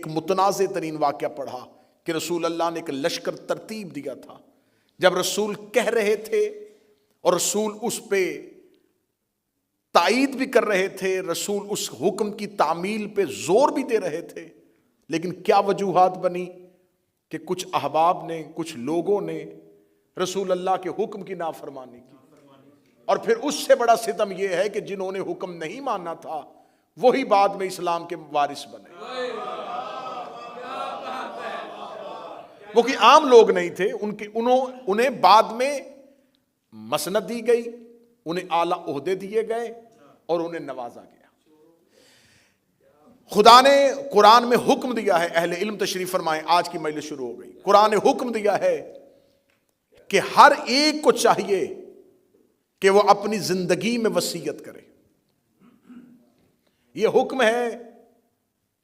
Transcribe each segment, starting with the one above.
ایک متنازع ترین واقعہ پڑھا کہ رسول اللہ نے ایک لشکر ترتیب دیا تھا. جب رسول کہہ رہے تھے اور رسول اس پہ تائید بھی کر رہے تھے، رسول اس حکم کی تعمیل پہ زور بھی دے رہے تھے، لیکن کیا وجوہات بنی کہ کچھ احباب نے، کچھ لوگوں نے رسول اللہ کے حکم کی نافرمانی کی. اور پھر اس سے بڑا ستم یہ ہے کہ جنہوں نے حکم نہیں ماننا تھا وہی بعد میں اسلام کے وارث بنے. وہ کہ عام لوگ نہیں تھے، انہیں بعد میں مسند دی گئی، انہیں اعلیٰ عہدے دیے گئے اور انہیں نوازا گیا. خدا نے قرآن میں حکم دیا ہے، اہل علم تشریف فرمائیں، آج کی مجلس شروع ہو گئی. قرآن نے حکم دیا ہے کہ ہر ایک کو چاہیے کہ وہ اپنی زندگی میں وصیت کرے. یہ حکم ہے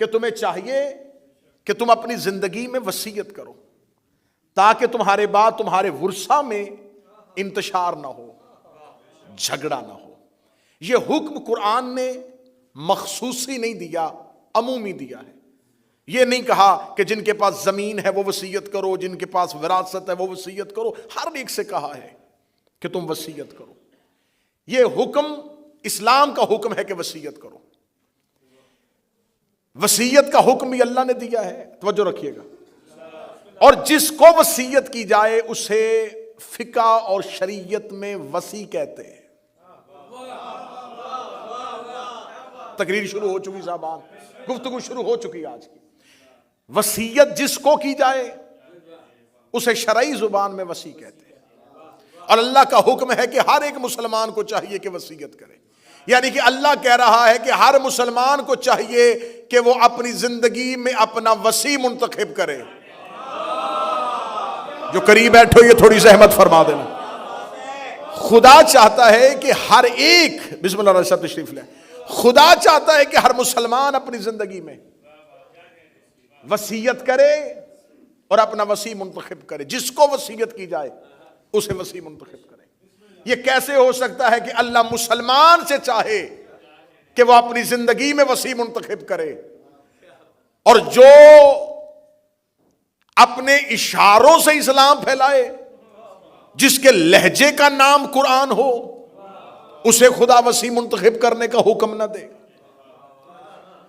کہ تمہیں چاہیے کہ تم اپنی زندگی میں وصیت کرو تاکہ تمہارے بعد تمہارے ورثہ میں انتشار نہ ہو، جھگڑا نہ ہو. یہ حکم قرآن نے مخصوصی نہیں دیا، عمومی دیا ہے. یہ نہیں کہا کہ جن کے پاس زمین ہے وہ وصیت کرو، جن کے پاس وراثت ہے وہ وصیت کرو. ہر ایک سے کہا ہے کہ تم وصیت کرو. یہ حکم اسلام کا حکم ہے کہ وصیت کرو. وصیت کا حکم بھی اللہ نے دیا ہے، توجہ رکھیے گا. اور جس کو وصیت کی جائے اسے فقہ اور شریعت میں وصی کہتے ہیں. تقریر شروع ہو چکی صاحبان، گفتگو شروع ہو چکی آج کی. وصیت جس کو کی جائے اسے شرعی زبان میں وصی کہتے ہیں. اور اللہ کا حکم ہے کہ ہر ایک مسلمان کو چاہیے کہ وصیت کرے. یعنی کہ اللہ کہہ رہا ہے کہ ہر مسلمان کو چاہیے کہ وہ اپنی زندگی میں اپنا وصی منتخب کرے. جو قریب بیٹھو یہ تھوڑی زحمت فرما دینا. خدا چاہتا ہے کہ ہر ایک، بسم اللہ الرحمن الرحیم تشریف لیں، خدا چاہتا ہے کہ ہر مسلمان اپنی زندگی میں وصیت کرے اور اپنا وصی منتخب کرے. جس کو وصیت کی جائے اسے وصی منتخب کرے. یہ کیسے ہو سکتا ہے کہ اللہ مسلمان سے چاہے کہ وہ اپنی زندگی میں وصی منتخب کرے اور جو اپنے اشاروں سے اسلام پھیلائے، جس کے لہجے کا نام قرآن ہو، اسے خدا وصی منتخب کرنے کا حکم نہ دے.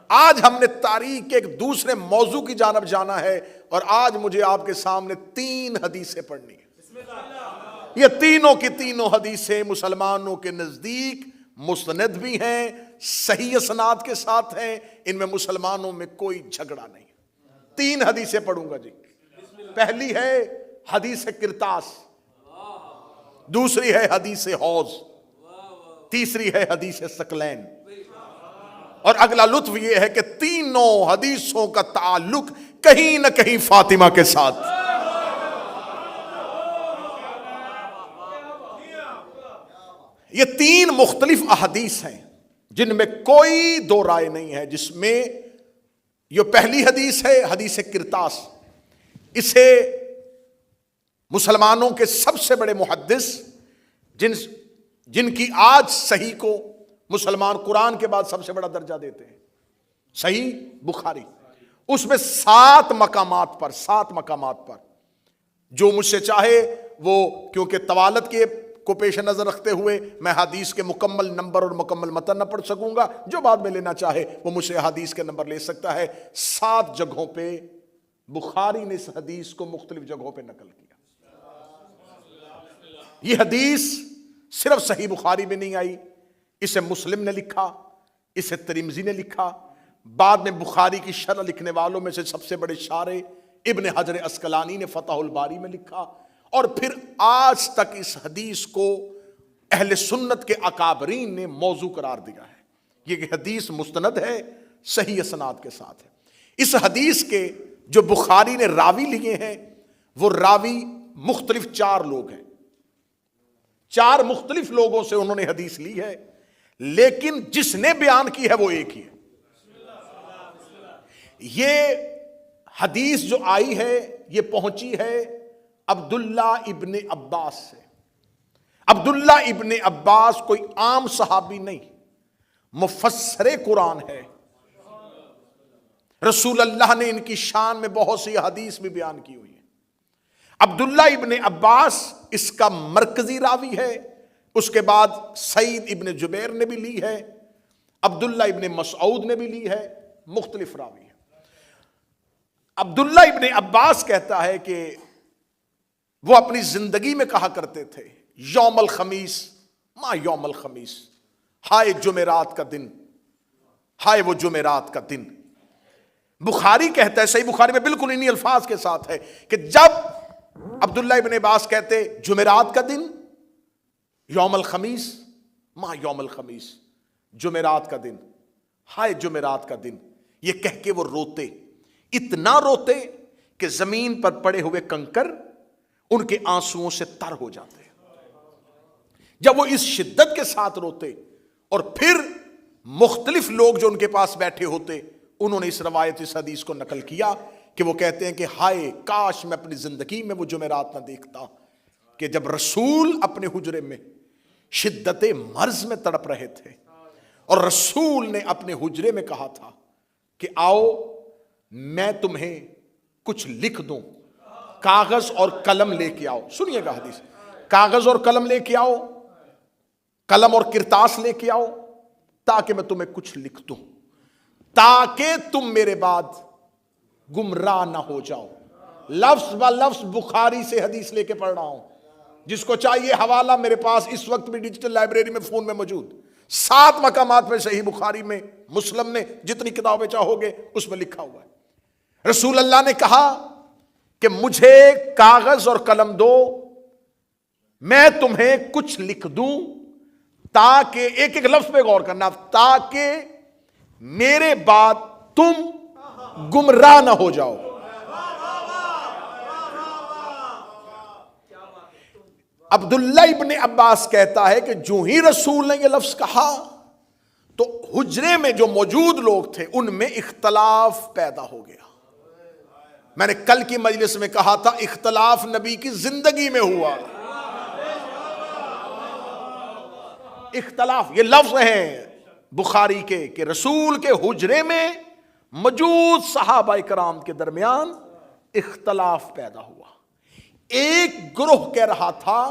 آج ہم نے تاریخ کے ایک دوسرے موضوع کی جانب جانا ہے اور آج مجھے آپ کے سامنے 3 حدیثیں پڑھنی ہیں. یہ تینوں کی تینوں حدیثیں مسلمانوں کے نزدیک مستند بھی ہیں، صحیح اسناد کے ساتھ ہیں، ان میں مسلمانوں میں کوئی جھگڑا نہیں. 3 حدیثیں پڑھوں گا جی. پہلی ہے حدیث کرتاس، دوسری ہے حدیث حوض، تیسری ہے حدیث ثقلین. اور اگلا لطف یہ ہے کہ تینوں حدیثوں کا تعلق کہیں نہ کہیں فاطمہ کے ساتھ. یہ 3 مختلف احادیث ہیں جن میں کوئی دو رائے نہیں ہے. جس میں یہ پہلی حدیث ہے حدیث کرتاس، اسے مسلمانوں کے سب سے بڑے محدث جن کی آج صحیح کو مسلمان قرآن کے بعد سب سے بڑا درجہ دیتے ہیں، صحیح بخاری، اس میں 7 مقامات پر جو مجھ سے چاہے وہ، کیونکہ طوالت کو پیش نظر رکھتے ہوئے میں حدیث کے مکمل نمبر اور مکمل متن نہ پڑھ سکوں گا، جو بعد میں لینا چاہے وہ مجھ سے حدیث کے نمبر لے سکتا ہے. 7 جگہوں پہ بخاری نے اس حدیث کو مختلف جگہوں پہ نقل کیا. یہ حدیث صرف صحیح بخاری میں نہیں آئی، اسے مسلم نے لکھا، اسے ترمذی نے لکھا. بعد میں بخاری کی شرح لکھنے والوں میں سے سب سے بڑے شارح ابن حجر عسقلانی نے فتح الباری میں لکھا. اور پھر آج تک اس حدیث کو اہل سنت کے اکابرین نے موضوع قرار دیا ہے. یہ حدیث مستند ہے، صحیح اسناد کے ساتھ ہے. اس حدیث کے جو بخاری نے راوی لیے ہیں وہ راوی مختلف 4 لوگ ہیں. 4 مختلف لوگوں سے انہوں نے حدیث لی ہے، لیکن جس نے بیان کی ہے وہ ایک ہی ہے. یہ حدیث جو آئی ہے یہ پہنچی ہے عبداللہ ابن عباس سے. عبداللہ ابن عباس کوئی عام صحابی نہیں، مفسر قرآن ہے. رسول اللہ نے ان کی شان میں بہت سی حدیث بھی بیان کی ہوئی ہے۔ عبداللہ ابن عباس اس کا مرکزی راوی ہے، اس کے بعد سعید ابن جبیر نے بھی لی ہے، عبداللہ ابن مسعود نے بھی لی ہے، مختلف راوی ہیں۔ عبداللہ ابن عباس کہتا ہے کہ وہ اپنی زندگی میں کہا کرتے تھے یوم الخمیس ما یوم الخمیس، ہائے جمعرات کا دن، ہائے وہ جمعرات کا دن۔ بخاری کہتا ہے، صحیح بخاری میں بالکل انہی الفاظ کے ساتھ ہے کہ جب عبداللہ ابن عباس کہتے جمعرات کا دن، یوم الخمیس ما یوم الخمیس، جمعرات کا دن، ہائے جمعرات کا دن، یہ کہہ کے وہ روتے، اتنا روتے کہ زمین پر پڑے ہوئے کنکر ان کے آنسوؤں سے تر ہو جاتے۔ جب وہ اس شدت کے ساتھ روتے، اور پھر مختلف لوگ جو ان کے پاس بیٹھے ہوتے انہوں نے اس روایت اس حدیث کو نقل کیا کہ وہ کہتے ہیں کہ ہائے کاش میں اپنی زندگی میں وہ جمعرات نہ دیکھتا کہ جب رسول اپنے حجرے میں شدت مرض میں تڑپ رہے تھے اور رسول نے اپنے حجرے میں کہا تھا کہ آؤ میں تمہیں کچھ لکھ دوں، کاغذ اور قلم لے کے آؤ۔ سنیے گا حدیث، کاغذ اور قلم لے کے آؤ، قلم اور کرتاس لے کے آؤ تاکہ میں تمہیں کچھ لکھ دوں، تاکہ تم میرے بعد گمراہ نہ ہو جاؤ۔ لفظ با لفظ بخاری سے حدیث لے کے پڑھ رہا ہوں، جس کو چاہیے حوالہ میرے پاس اس وقت بھی ڈیجیٹل لائبریری میں فون میں موجود، 7 مقامات پہ صحیح بخاری میں، مسلم میں، جتنی کتابیں چاہو گے اس میں لکھا ہوا ہے۔ رسول اللہ نے کہا کہ مجھے کاغذ اور قلم دو، میں تمہیں کچھ لکھ دوں تاکہ، ایک ایک لفظ پہ غور کرنا، تاکہ میرے بعد تم گمراہ نہ ہو جاؤ۔ عبداللہ ابن عباس کہتا ہے کہ جو ہی رسول نے یہ لفظ کہا تو حجرے میں جو موجود لوگ تھے ان میں اختلاف پیدا ہو گیا۔ میں نے کل کی مجلس میں کہا تھا اختلاف نبی کی زندگی میں ہوا۔ اختلاف یہ لفظ ہیں بخاری کے کہ رسول کے حجرے میں موجود صحابہ کرام کے درمیان اختلاف پیدا ہوا۔ ایک گروہ کہہ رہا تھا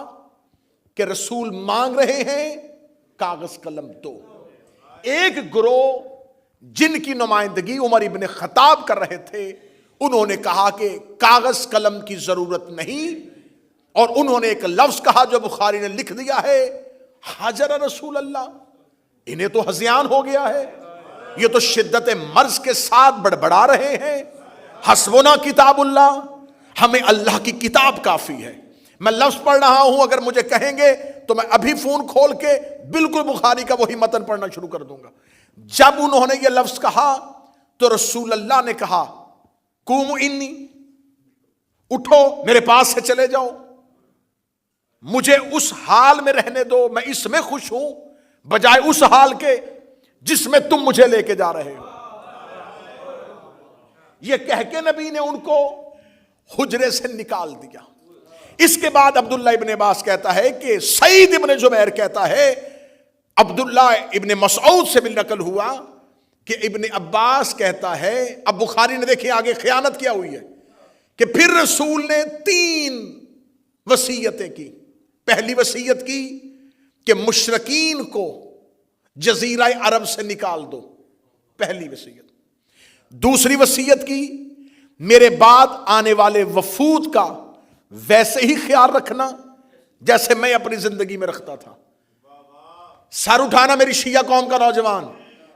کہ رسول مانگ رہے ہیں کاغذ قلم دو، ایک گروہ جن کی نمائندگی عمر ابن خطاب کر رہے تھے انہوں نے کہا کہ کاغذ قلم کی ضرورت نہیں، اور انہوں نے ایک لفظ کہا جو بخاری نے لکھ دیا ہے، حجر رسول اللہ۔ انہیں تو ہذیان ہو گیا ہے، یہ تو شدت مرض کے ساتھ بڑبڑا رہے ہیں، حسبنا کتاب اللہ، ہمیں اللہ کی کتاب کافی ہے۔ میں لفظ پڑھ رہا ہوں، اگر مجھے کہیں گے تو میں ابھی فون کھول کے بالکل بخاری کا وہی متن پڑھنا شروع کر دوں گا۔ جب انہوں نے یہ لفظ کہا تو رسول اللہ نے کہا قوموا انی، اٹھو میرے پاس سے چلے جاؤ، مجھے اس حال میں رہنے دو، میں اس میں خوش ہوں بجائے اس حال کے جس میں تم مجھے لے کے جا رہے ہو۔ یہ کہہ کے نبی نے ان کو حجرے سے نکال دیا۔ اس کے بعد عبداللہ ابن عباس کہتا ہے کہ سعید ابن جبیر کہتا ہے عبداللہ ابن مسعود سے بھی نقل ہوا کہ ابن عباس کہتا ہے، اب بخاری نے دیکھیں آگے خیانت کیا ہوئی ہے، کہ پھر رسول نے 3 وصیتیں کی۔ پہلی وصیت کی کہ مشرکین کو جزیرہ عرب سے نکال دو، پہلی وصیت۔ دوسری وصیت کی میرے بعد آنے والے وفود کا ویسے ہی خیال رکھنا جیسے میں اپنی زندگی میں رکھتا تھا۔ سر اٹھانا میری شیعہ قوم کا نوجوان،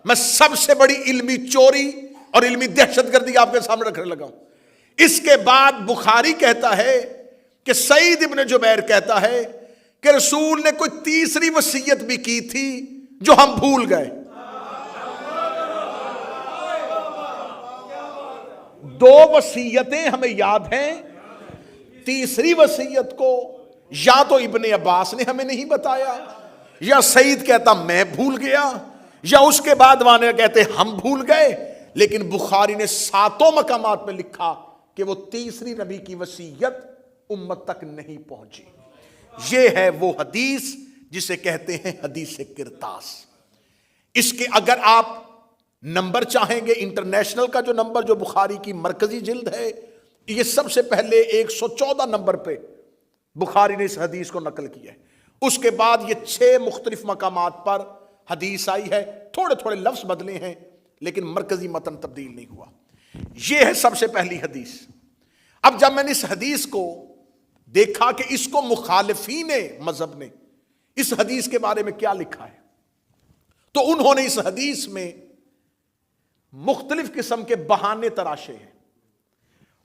میں سب سے بڑی علمی چوری اور علمی دہشت گردی آپ کے سامنے رکھنے لگا ہوں۔ اس کے بعد بخاری کہتا ہے کہ سعید ابن جبیر کہتا ہے کہ رسول نے کوئی تیسری وصیت بھی کی تھی جو ہم بھول گئے۔ 2 وصیتیں ہمیں یاد ہیں، تیسری وصیت کو یا تو ابن عباس نے ہمیں نہیں بتایا، یا سعید کہتا میں بھول گیا، یا اس کے بعد وانے کہتے ہم بھول گئے۔ لیکن بخاری نے 7 مقامات پہ لکھا کہ وہ تیسری نبی کی وصیت امت تک نہیں پہنچی۔ یہ ہے وہ حدیث جسے کہتے ہیں حدیث کرتاس۔ اس کے اگر آپ نمبر چاہیں گے انٹرنیشنل کا جو نمبر جو بخاری کی مرکزی جلد ہے، یہ سب سے پہلے 114 نمبر پہ بخاری نے اس حدیث کو نقل کیا ہے۔ اس کے بعد یہ 6 مختلف مقامات پر حدیث آئی ہے، تھوڑے تھوڑے لفظ بدلے ہیں لیکن مرکزی متن تبدیل نہیں ہوا۔ یہ ہے سب سے پہلی حدیث۔ اب جب میں نے اس حدیث کو دیکھا کہ اس کو مخالفین مذہب نے اس حدیث کے بارے میں کیا لکھا ہے، تو انہوں نے اس حدیث میں مختلف قسم کے بہانے تراشے ہیں۔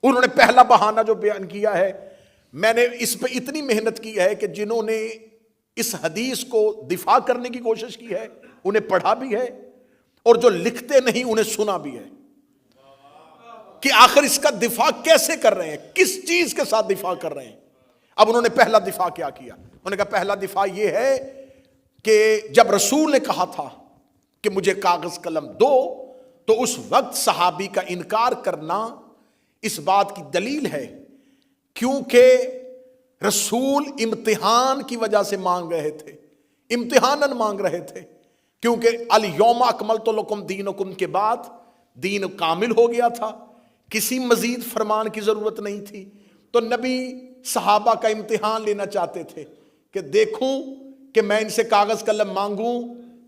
انہوں نے پہلا بہانہ جو بیان کیا ہے، میں نے اس پہ اتنی محنت کی ہے کہ جنہوں نے اس حدیث کو دفاع کرنے کی کوشش کی ہے انہیں پڑھا بھی ہے، اور جو لکھتے نہیں انہیں سنا بھی ہے کہ آخر اس کا دفاع کیسے کر رہے ہیں، کس چیز کے ساتھ دفاع کر رہے ہیں۔ اب انہوں نے پہلا دفاع کیا کیا؟ انہوں نے کہا پہلا دفاع یہ ہے کہ جب رسول نے کہا تھا کہ مجھے کاغذ قلم دو، تو اس وقت صحابی کا انکار کرنا اس بات کی دلیل ہے کیونکہ رسول امتحان کی وجہ سے مانگ رہے تھے، امتحاناً مانگ رہے تھے، کیونکہ الیوم اکملت لکم دینکم کے بعد دین کامل ہو گیا تھا، کسی مزید فرمان کی ضرورت نہیں تھی۔ تو نبی صحابہ کا امتحان لینا چاہتے تھے کہ دیکھوں کہ میں ان سے کاغذ قلم مانگوں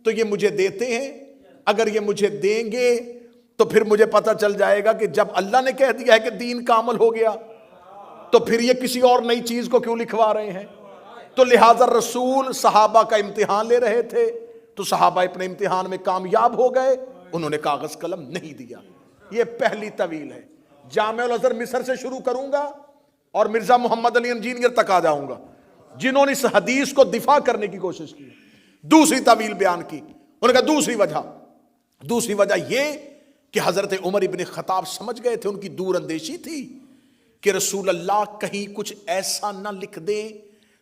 تو یہ مجھے دیتے ہیں، اگر یہ مجھے دیں گے تو پھر مجھے پتہ چل جائے گا کہ جب اللہ نے کہہ دیا ہے کہ دین کامل ہو گیا تو پھر یہ کسی اور نئی چیز کو کیوں لکھوا رہے ہیں۔ تو لہٰذا رسول صحابہ کا امتحان لے رہے تھے، تو صحابہ اپنے امتحان میں کامیاب ہو گئے، انہوں نے کاغذ قلم نہیں دیا۔ یہ پہلی طویل ہے۔ جامع الازہر مصر سے شروع کروں گا اور مرزا محمد علی انجینئر تک آ جاؤں گا جنہوں نے اس حدیث کو دفاع کرنے کی کوشش کی۔ دوسری طویل بیان کی، انہوں نے کہا دوسری وجہ یہ کہ حضرت عمر ابن خطاب سمجھ گئے تھے، ان کی دور اندیشی تھی کہ رسول اللہ کہیں کچھ ایسا نہ لکھ دیں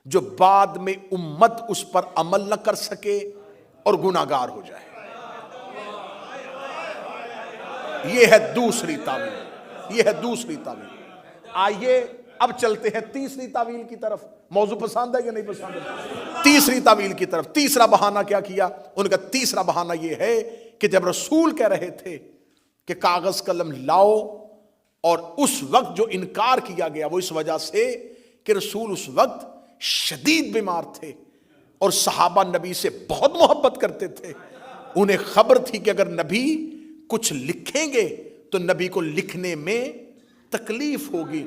جو بعد میں امت اس پر عمل نہ کر سکے اور گناہگار ہو جائے۔ یہ ہے دوسری تعویل۔ آئیے اب چلتے ہیں تیسری تعویل کی طرف۔ موضوع پسند ہے یا نہیں پسند ہے؟ تیسری تعویل کی طرف۔ تیسرا بہانہ کیا کیا؟ ان کا تیسرا بہانہ یہ ہے کہ جب رسول کہہ رہے تھے کہ کاغذ قلم لاؤ، اور اس وقت جو انکار کیا گیا وہ اس وجہ سے کہ رسول اس وقت شدید بیمار تھے اور صحابہ نبی سے بہت محبت کرتے تھے، انہیں خبر تھی کہ اگر نبی کچھ لکھیں گے تو نبی کو لکھنے میں تکلیف ہوگی،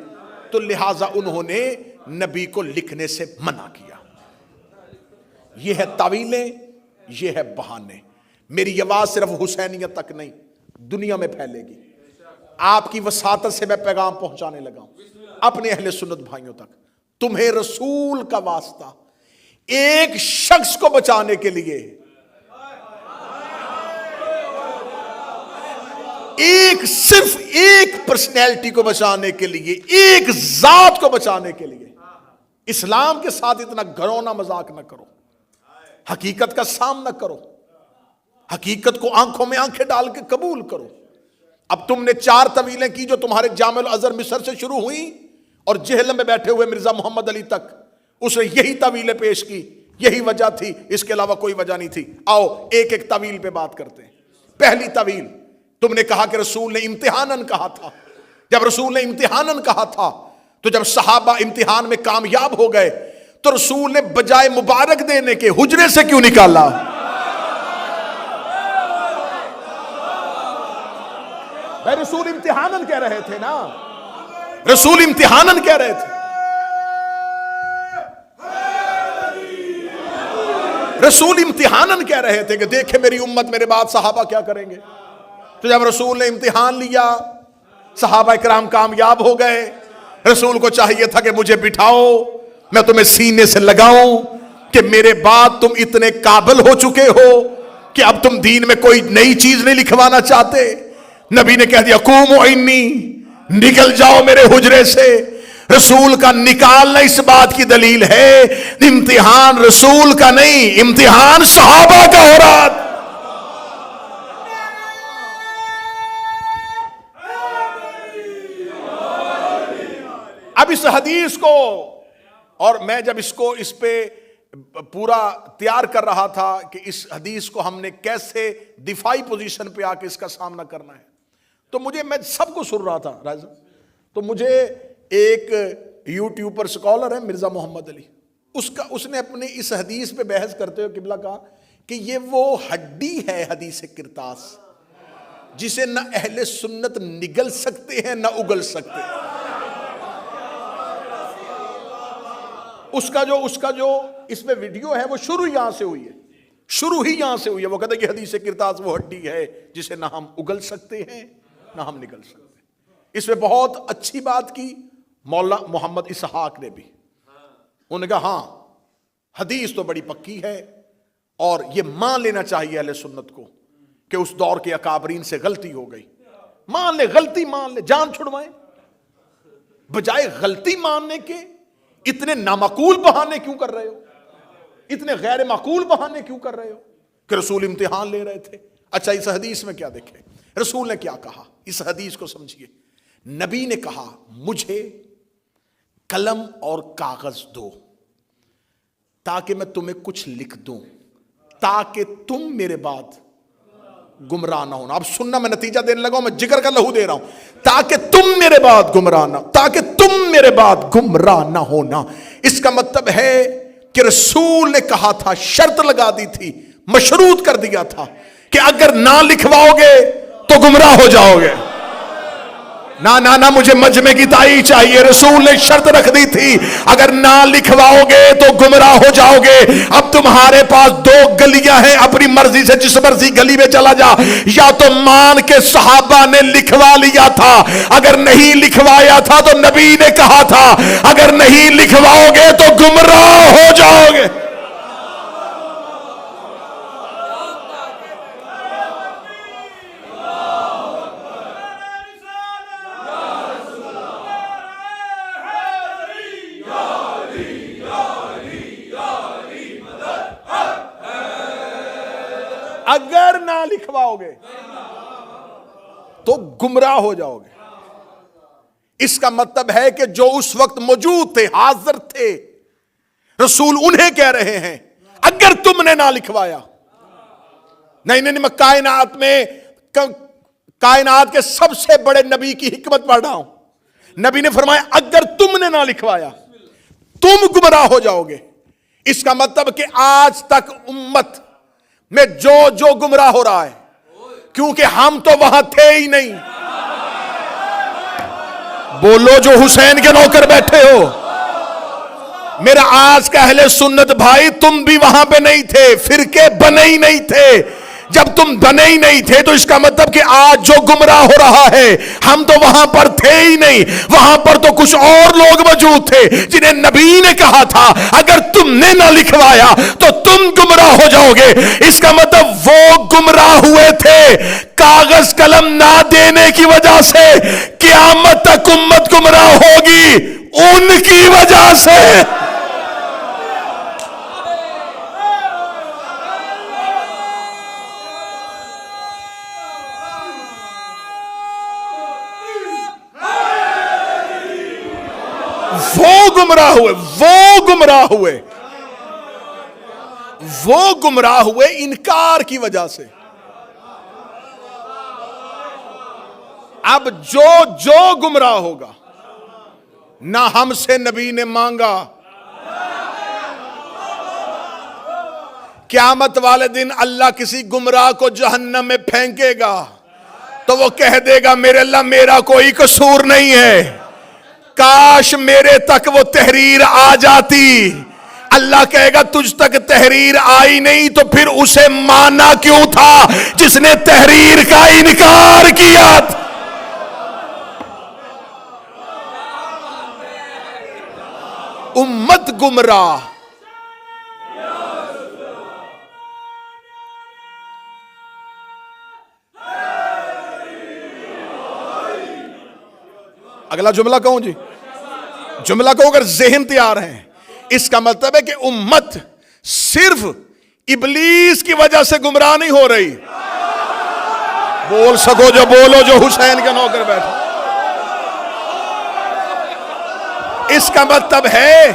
تو لہٰذا انہوں نے نبی کو لکھنے سے منع کیا۔ یہ ہے تعویلیں، یہ ہے بہانے۔ میری آواز صرف حسینیت تک نہیں، دنیا میں پھیلے گی۔ آپ کی وساطت سے میں پیغام پہنچانے لگا ہوں اپنے اہل سنت بھائیوں تک۔ تمہیں رسول کا واسطہ ایک شخص کو بچانے کے لیے، صرف ایک پرسنالٹی کو بچانے کے لیے، ایک ذات کو بچانے کے لیے، اسلام کے ساتھ اتنا گھرونا مذاق نہ کرو، حقیقت کا سامنا کرو، حقیقت کو آنکھوں میں آنکھیں ڈال کے قبول کرو۔ اب تم نے 4 طویلیں کی جو تمہارے جامع الازہر مصر سے شروع ہوئی اور جہلم میں بیٹھے ہوئے مرزا محمد علی تک، اس نے یہی طویلیں پیش کی، یہی وجہ تھی، اس کے علاوہ کوئی وجہ نہیں تھی۔ آؤ ایک ایک طویل پہ بات کرتے ہیں۔ پہلی طویل، تم نے کہا کہ رسول نے امتحاناً کہا تھا۔ جب رسول نے امتحاناً کہا تھا تو جب صحابہ امتحان میں کامیاب ہو گئے تو رسول نے بجائے مبارک دینے کے حجرے سے کیوں نکالا؟ بھائی رسول امتحاناً کہہ رہے تھے نا، رسول امتحاناً کہہ رہے تھے، رسول امتحاناً کہہ رہے تھے کہ دیکھیں میری امت میرے بعد صحابہ کیا کریں گے۔ تو جب رسول نے امتحان لیا، صحابہ اکرام کامیاب ہو گئے، رسول کو چاہیے تھا کہ مجھے بٹھاؤ، میں تمہیں سینے سے لگاؤں کہ میرے بعد تم اتنے قابل ہو چکے ہو کہ اب تم دین میں کوئی نئی چیز نہیں لکھوانا چاہتے۔ نبی نے کہہ دیا قوموا عنی، نکل جاؤ میرے حجرے سے۔ رسول کا نکالنا اس بات کی دلیل ہے امتحان رسول کا نہیں، امتحان صحابہ کا ہو رہا تھا۔ اب اس حدیث کو، اور میں جب اس پہ پورا تیار کر رہا تھا کہ اس حدیث کو ہم نے کیسے دفاعی پوزیشن پہ آ کے اس کا سامنا کرنا ہے، تو میں سب کو سن رہا تھا راجہ، تو مجھے ایک یوٹیوب پر سکالر ہے مرزا محمد علی، اس نے اپنی اس حدیث پہ بحث کرتے ہوئے قبلہ کہا کہ یہ وہ ہڈی ہے حدیث کرتاس جسے نہ اہل سنت نگل سکتے ہیں نہ اگل سکتے ہیں۔ اس کا جو اس میں ویڈیو ہے وہ شروع یہاں سے ہوئی ہے، وہ کہتا ہے کہ حدیث کرتاس وہ ہڈی ہے جسے نہ ہم اگل سکتے ہیں نہ ہم نگل سکتے ہیں۔ اس میں بہت اچھی بات کی مولانا محمد اسحاق نے بھی، انہوں نے کہا ہاں حدیث تو بڑی پکی ہے اور یہ مان لینا چاہیے اہل سنت کو کہ اس دور کے اکابرین سے غلطی ہو گئی، غلطی مان لے، جان چھڑوائیں، بجائے غلطی ماننے کے اتنے نامعقول بہانے کیوں کر رہے ہو، اتنے غیر معقول بہانے کیوں کر رہے ہو کہ رسول امتحان لے رہے تھے۔ اچھا اس حدیث میں کیا دیکھیں، رسول نے کیا کہا، اس حدیث کو سمجھیے۔ نبی نے کہا مجھے قلم اور کاغذ دو تاکہ میں تمہیں کچھ لکھ دوں، تاکہ تم میرے بعد گمراہ نہ ہونا۔ اب سننا، میں نتیجہ دینے لگا ہوں، میں جگر کا لہو دے رہا ہوں، تاکہ تم میرے بعد گمراہ نہ ہونا۔ اس کا مطلب ہے کہ رسول نے کہا تھا، شرط لگا دی تھی، مشروط کر دیا تھا کہ اگر نہ لکھواؤ گے تو گمراہ ہو جاؤ گے۔ نہ مجھے مجمع کی تائید چاہیے، رسول نے شرط رکھ دی تھی اگر نہ لکھواؤ گے تو گمراہ ہو جاؤ گے۔ اب تمہارے پاس دو گلیاں ہیں، اپنی مرضی سے جس مرضی گلی میں چلا جا، یا تو مان کے صحابہ نے لکھوا لیا تھا، اگر نہیں لکھوایا تھا تو نبی نے کہا تھا اگر نہیں لکھواؤ گے تو گمراہ ہو جاؤ گے۔ اگر نہ لکھواؤ گے تو گمراہ ہو جاؤ گے۔ اس کا مطلب ہے کہ جو اس وقت موجود تھے، حاضر تھے، رسول انہیں کہہ رہے ہیں اگر تم نے نہ لکھوایا، نہیں میں کائنات کے سب سے بڑے نبی کی حکمت پڑھ رہا ہوں، نبی نے فرمایا اگر تم نے نہ لکھوایا تم گمراہ ہو جاؤ گے۔ اس کا مطلب کہ آج تک امت میں جو گمراہ ہو رہا ہے، کیونکہ ہم تو وہاں تھے ہی نہیں۔ بولو جو حسین کے نوکر بیٹھے ہو، میرا آج کا اہل سنت بھائی، تم بھی وہاں پہ نہیں تھے، فرقے بنے ہی نہیں تھے۔ جب تم بنے ہی نہیں تھے تو اس کا مطلب کہ آج جو گمراہ ہو رہا ہے، ہم تو وہاں پر تھے ہی نہیں، وہاں پر تو کچھ اور لوگ موجود تھے جنہیں نبی نے کہا تھا اگر تم نے نہ لکھوایا تو تم گمراہ ہو جاؤ گے۔ اس کا مطلب وہ گمراہ ہوئے تھے کاغذ قلم نہ دینے کی وجہ سے، قیامت تک امت گمراہ ہوگی ان کی وجہ سے۔ وہ گمراہ ہوئے انکار کی وجہ سے۔ اب جو گمراہ ہوگا، نہ ہم سے نبی نے مانگا، قیامت والے دن اللہ کسی گمراہ کو جہنم میں پھینکے گا تو وہ کہہ دے گا میرے اللہ میرا کوئی قصور نہیں ہے، کاش میرے تک وہ تحریر آ جاتی۔ اللہ کہے گا تجھ تک تحریر آئی نہیں تو پھر اسے مانا کیوں تھا جس نے تحریر کا انکار کیا تھا۔ امت گمراہ، اگلا جملہ کہوں جی، جملہ کہوں اگر ذہن تیار ہیں، اس کا مطلب ہے کہ امت صرف ابلیس کی وجہ سے گمراہ نہیں ہو رہی۔ بول سکو جو بولو جو حسین کے نوکر بیٹھے۔ اس کا مطلب ہے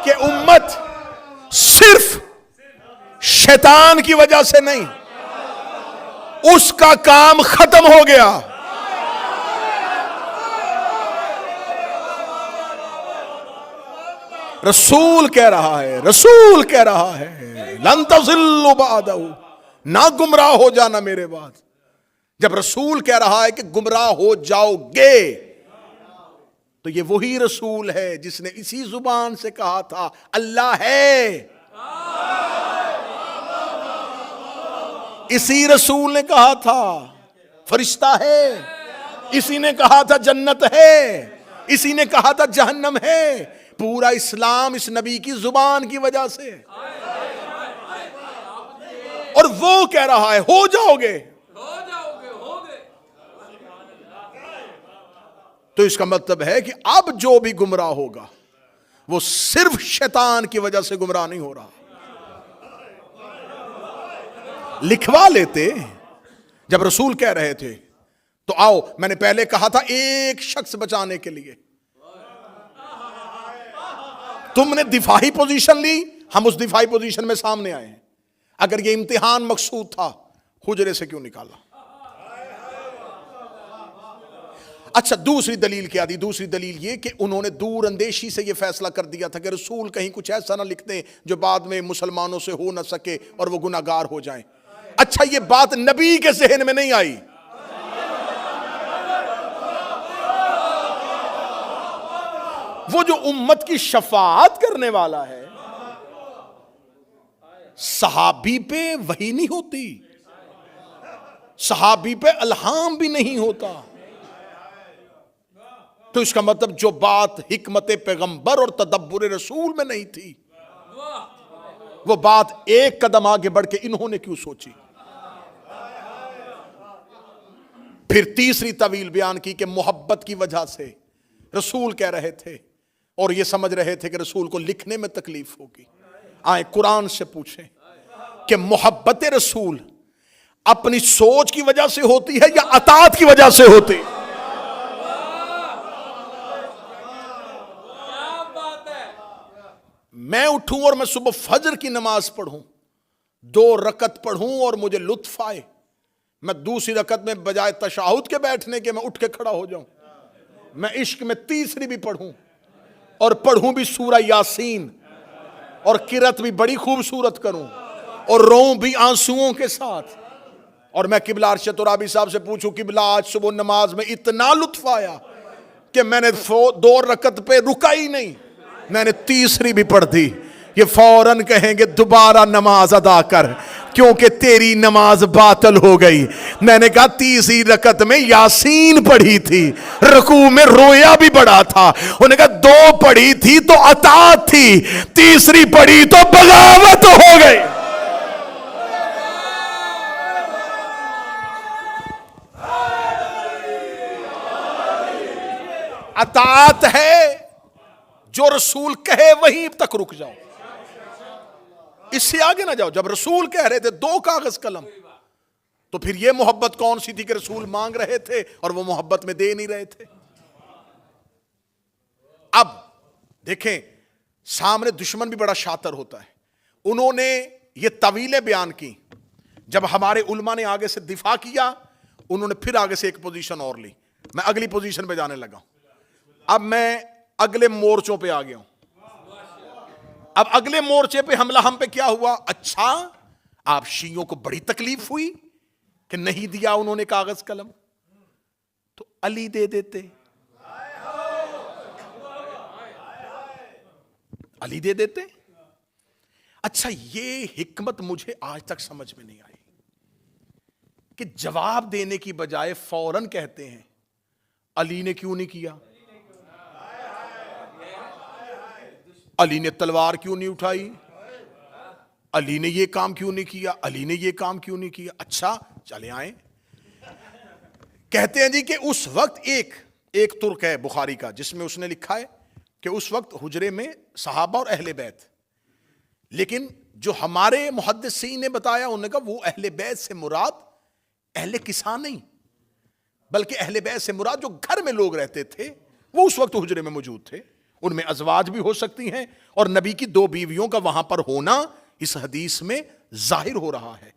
کہ کہ امت صرف شیطان کی وجہ سے نہیں، اس کا کام ختم ہو گیا. رسول کہہ رہا ہے، رسول کہہ رہا ہے لن تضلوا بعدہ، نہ گمراہ ہو جانا میرے بعد. جب رسول کہہ رہا ہے کہ گمراہ ہو جاؤ گے، تو یہ وہی رسول ہے جس نے اسی زبان سے کہا تھا اللہ ہے. اسی رسول نے کہا تھا فرشتہ ہے، اسی نے کہا تھا جنت ہے، اسی نے کہا تھا جہنم ہے. پورا اسلام اس نبی کی زبان کی وجہ سے، اور وہ کہہ رہا ہے ہو جاؤ گے. تو اس کا مطلب ہے کہ اب جو بھی گمراہ ہوگا وہ صرف شیطان کی وجہ سے گمراہ نہیں ہو رہا. لکھوا لیتے جب رسول کہہ رہے تھے تو آؤ، میں نے پہلے کہا تھا ایک شخص بچانے کے لیے تم نے دفاعی پوزیشن لی، ہم اس دفاعی پوزیشن میں سامنے آئے ہیں. اگر یہ امتحان مقصود تھا حجرے سے کیوں نکالا؟ اچھا، دوسری دلیل کیا دی؟ دوسری دلیل یہ کہ انہوں نے دور اندیشی سے یہ فیصلہ کر دیا تھا کہ رسول کہیں کچھ ایسا نہ لکھ دیں جو بعد میں مسلمانوں سے ہو نہ سکے اور وہ گناہ گار ہو جائیں. اچھا، یہ بات نبی کے ذہن میں نہیں آئی. وہ جو امت کی شفاعت کرنے والا ہے، صحابی پہ وحی نہیں ہوتی، صحابی پہ الہام بھی نہیں ہوتا. تو اس کا مطلب جو بات حکمت پیغمبر اور تدبر رسول میں نہیں تھی، وہ بات ایک قدم آگے بڑھ کے انہوں نے کیوں سوچی؟ پھر تیسری تعویل بیان کی کہ محبت کی وجہ سے رسول کہہ رہے تھے اور یہ سمجھ رہے تھے کہ رسول کو لکھنے میں تکلیف ہوگی. آئیں قرآن سے پوچھیں کہ محبت رسول اپنی سوچ کی وجہ سے ہوتی ہے یا اطاعت کی وجہ سے ہوتی؟ میں اٹھوں اور میں صبح فجر کی نماز پڑھوں، 2 رکعت پڑھوں اور مجھے لطف آئے، میں دوسری رکعت میں بجائے تشہد کے بیٹھنے کے میں اٹھ کے کھڑا ہو جاؤں. میں عشق میں تیسری بھی پڑھوں اور پڑھوں بھی سورہ یاسین اور قرات بھی بڑی خوبصورت کروں اور روؤں بھی آنسوؤں کے ساتھ، اور میں قبلہ ارشد ترابی صاحب سے پوچھوں قبلہ آج صبح نماز میں اتنا لطف آیا کہ میں نے 2 رکعت پہ رکا ہی نہیں، میں نے تیسری بھی پڑھ دی. یہ فوراً کہیں گے دوبارہ نماز ادا کر کیونکہ تیری نماز باطل ہو گئی. میں نے کہا تیسری رکعت میں یاسین پڑھی تھی، رکوع میں رویا بھی بڑا تھا. انہوں نے کہا 2 پڑھی تھی تو اطاعت تھی، تیسری پڑھی تو بغاوت ہو گئی. اطاعت ہے جو رسول کہے وہیں تک رک جاؤ، اس سے آگے نہ جاؤ. جب رسول کہہ رہے تھے 2 کاغذ قلم، تو پھر یہ محبت کون سی تھی کہ رسول مانگ رہے تھے اور وہ محبت میں دے نہیں رہے تھے؟ اب دیکھیں سامنے دشمن بھی بڑا شاطر ہوتا ہے. انہوں نے یہ طویلیں بیان کی، جب ہمارے علماء نے آگے سے دفاع کیا انہوں نے پھر آگے سے ایک پوزیشن اور لی. میں اگلی پوزیشن پہ جانے لگا. اب میں اگلے مورچوں پہ آ گیا ہوں. اب اگلے مورچے پہ حملہ ہم پہ کیا ہوا؟ اچھا آپ شیعوں کو بڑی تکلیف ہوئی کہ نہیں دیا انہوں نے کاغذ قلم، تو علی دے دیتے، علی دے دیتے. اچھا یہ حکمت مجھے آج تک سمجھ میں نہیں آئی کہ جواب دینے کی بجائے فوراً کہتے ہیں علی نے کیوں نہیں کیا، علی نے تلوار کیوں نہیں اٹھائی، علی نے یہ کام کیوں نہیں کیا، علی نے یہ کام کیوں نہیں کیا. اچھا چلے آئیں. کہتے ہیں جی کہ اس وقت ایک ترک ہے بخاری کا جس میں اس نے لکھا ہے کہ اس وقت حجرے میں صحابہ اور اہل بیت، لیکن جو ہمارے محدثین نے بتایا انہوں نے کہا وہ اہل بیت سے مراد اہل کساں نہیں بلکہ اہل بیت سے مراد جو گھر میں لوگ رہتے تھے وہ اس وقت حجرے میں موجود تھے. ان میں ازواج بھی ہو سکتی ہیں، اور نبی کی 2 بیویوں کا وہاں پر ہونا اس حدیث میں ظاہر ہو رہا ہے،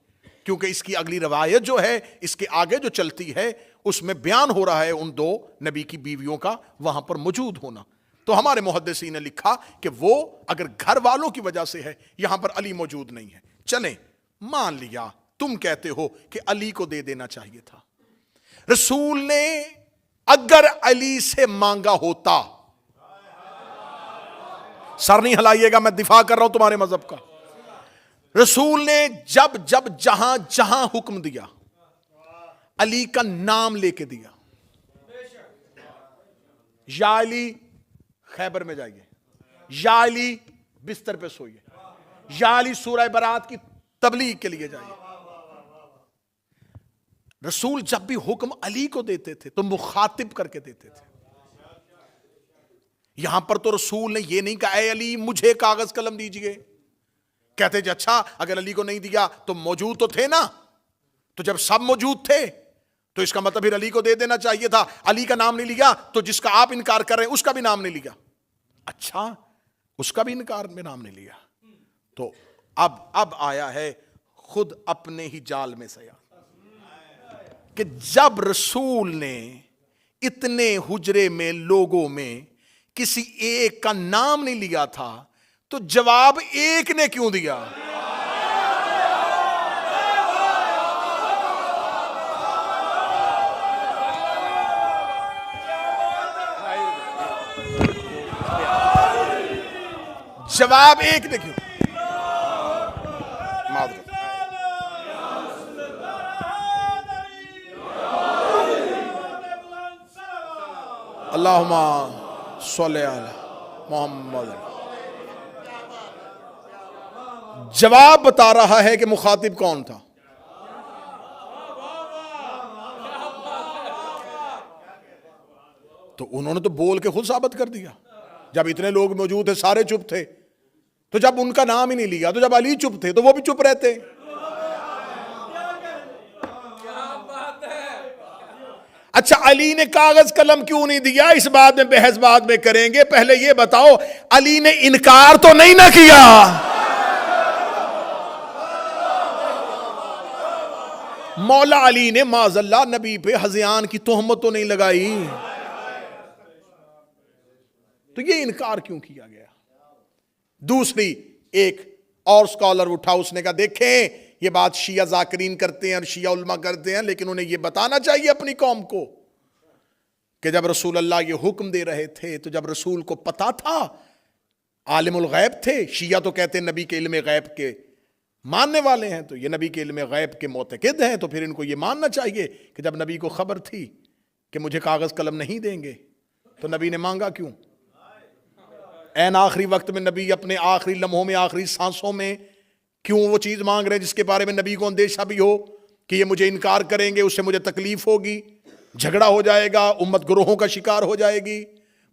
کیونکہ اس کی اگلی روایت جو ہے، اس کے آگے جو چلتی ہے، اس میں بیان ہو رہا ہے ان 2 نبی کی بیویوں کا وہاں پر موجود ہونا۔ تو ہمارے محدثین نے لکھا کہ وہ اگر گھر والوں کی وجہ سے ہے، یہاں پر علی موجود نہیں ہے، چلیں مان لیا تم کہتے ہو کہ علی کو دے دینا چاہیے تھا، رسول نے اگر علی سے مانگا ہوتا، سر نہیں ہلائیے گا، میں دفاع کر رہا ہوں تمہارے مذہب کا، رسول نے جب جہاں جہاں حکم دیا علی کا نام لے کے دیا، یا علی خیبر میں جائیے، یا علی بستر پہ سوئیے، یا علی سورہ برات کی تبلیغ کے لیے جائیے۔ رسول جب بھی حکم علی کو دیتے تھے تو مخاطب کر کے دیتے تھے۔ یہاں پر تو رسول نے یہ نہیں کہا اے علی مجھے کاغذ قلم دیجئے، کہتے جی اچھا اگر علی کو نہیں دیا تو موجود تو تھے نا، تو جب سب موجود تھے تو اس کا مطلب پھر علی کو دے دینا چاہیے تھا، علی کا نام نہیں لیا تو جس کا آپ انکار کر رہے ہیں اس کا بھی نام نہیں لیا، اچھا اس کا بھی انکار میں نام نہیں لیا، تو اب آیا ہے خود اپنے ہی جال میں سیا، کہ جب رسول نے اتنے حجرے میں لوگوں میں کسی ایک کا نام نہیں لیا تھا تو جواب ایک نے کیوں دیا؟ جواب ایک نے کیوں؟ معذرت، اللہم صلی علی محمد۔ جواب بتا رہا ہے کہ مخاطب کون تھا۔ تو انہوں نے تو بول کے خود ثابت کر دیا، جب اتنے لوگ موجود تھے سارے چپ تھے، تو جب ان کا نام ہی نہیں لیا، تو جب علی چپ تھے تو وہ بھی چپ رہتے۔ اچھا علی نے کاغذ قلم کیوں نہیں دیا، اس بات میں بحث بعد میں کریں گے، پہلے یہ بتاؤ علی نے انکار تو نہیں نہ کیا؟ مولا علی نے معاذ اللہ نبی پہ ہذیان کی تہمت تو نہیں لگائی، تو یہ انکار کیوں کیا گیا؟ دوسری ایک اور سکالر اٹھا، اس نے کہا دیکھیں یہ بات شیعہ ذاکرین کرتے ہیں اور شیعہ علماء کرتے ہیں، لیکن انہیں یہ بتانا چاہیے اپنی قوم کو کہ جب رسول اللہ یہ حکم دے رہے تھے تو جب رسول کو پتا تھا، عالم الغیب تھے، شیعہ تو کہتے ہیں نبی کے علم غیب کے ماننے والے ہیں، تو یہ نبی کے علم غیب کے معتقد ہیں، تو پھر ان کو یہ ماننا چاہیے کہ جب نبی کو خبر تھی کہ مجھے کاغذ قلم نہیں دیں گے تو نبی نے مانگا کیوں؟ این آخری وقت میں نبی اپنے آخری لمحوں میں، آخری سانسوں میں کیوں وہ چیز مانگ رہے ہیں جس کے بارے میں نبی کو اندیشہ بھی ہو کہ یہ مجھے انکار کریں گے، اس سے مجھے تکلیف ہوگی، جھگڑا ہو جائے گا، امت گروہوں کا شکار ہو جائے گی،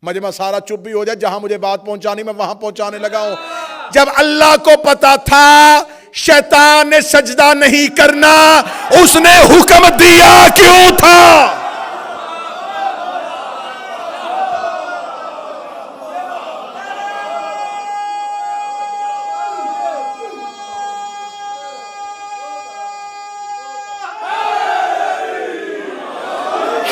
مجمع سارا چپ بھی ہو جائے، جہاں مجھے بات پہنچانی میں وہاں پہنچانے لگا ہوں۔ جب اللہ کو پتا تھا شیطان نے سجدہ نہیں کرنا، اس نے حکم دیا کیوں تھا؟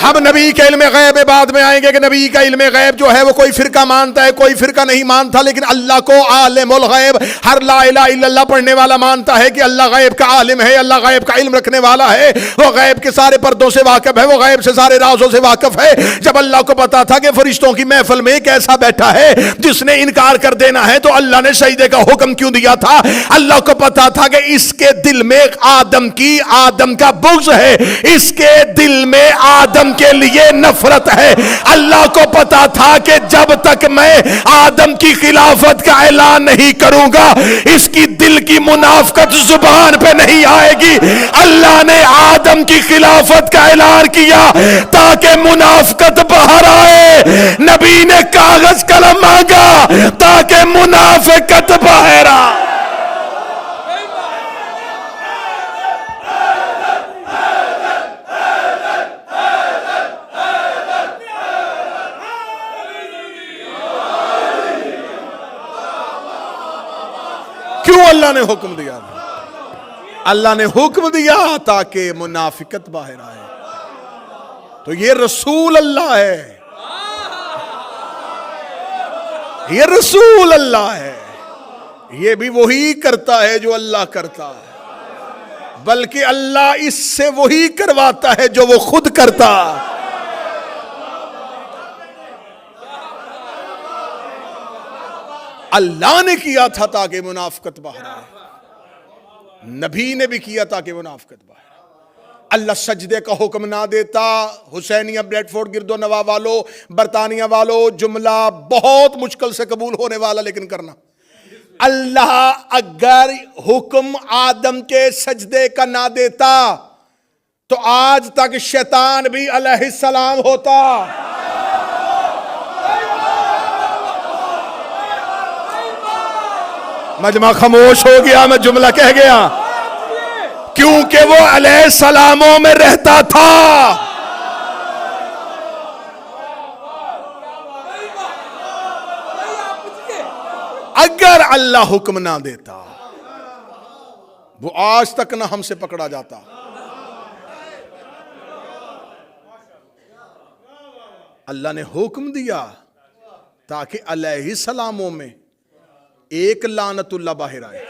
اب نبی کے علم غیب بعد میں آئیں گے کہ نبی کا علم غیب جو ہے وہ کوئی فرقہ مانتا ہے، کوئی فرقہ نہیں مانتا، لیکن اللہ کو عالم الغیب، ہر لا الہ الا اللہ پڑھنے والا مانتا ہے کہ اللہ غیب کا عالم ہے، اللہ غیب کا علم رکھنے والا ہے، وہ غیب کے سارے پردوں سے واقف ہے، وہ غیب سے سارے رازوں سے واقف ہے۔ جب اللہ کو پتا تھا کہ فرشتوں کی محفل میں ایک ایسا بیٹھا ہے جس نے انکار کر دینا ہے، تو اللہ نے سجدے کا حکم کیوں دیا تھا؟ اللہ کو پتا تھا کہ اس کے دل میں آدم کا بغض ہے، اس کے دل میں آدم کے لیے نفرت ہے۔ اللہ کو پتا تھا کہ جب تک میں آدم کی خلافت کا اعلان نہیں کروں گا اس کی دل کی منافقت زبان پہ نہیں آئے گی۔ اللہ نے آدم کی خلافت کا اعلان کیا تاکہ منافقت باہر آئے، نبی نے کاغذ قلم مانگا تاکہ منافقت باہر آئے۔ اللہ نے حکم دیا تھا. اللہ نے حکم دیا تاکہ منافقت باہر آئے. تو یہ رسول اللہ ہے, یہ رسول اللہ ہے. یہ بھی وہی کرتا ہے جو اللہ کرتا ہے, بلکہ اللہ اس سے وہی کرواتا ہے جو وہ خود کرتا. اللہ نے کیا تھا تاکہ منافقت باہر آئے, نبی نے بھی کیا تاکہ منافقت باہر آئے. اللہ سجدے کا حکم نہ دیتا. حسینیہ بریڈ فورڈ گرد و نواح والو, برطانیہ والو, جملہ بہت مشکل سے قبول ہونے والا لیکن کرنا. اللہ اگر حکم آدم کے سجدے کا نہ دیتا تو آج تک شیطان بھی علیہ السلام ہوتا. مجمع خاموش ہو گیا, میں جملہ کہہ گیا, کیونکہ وہ علیہ السلاموں میں رہتا تھا. اگر اللہ حکم نہ دیتا وہ آج تک نہ ہم سے پکڑا جاتا. اللہ نے حکم دیا تاکہ علیہ السلاموں میں ایک لعنت اللہ باہر آئے.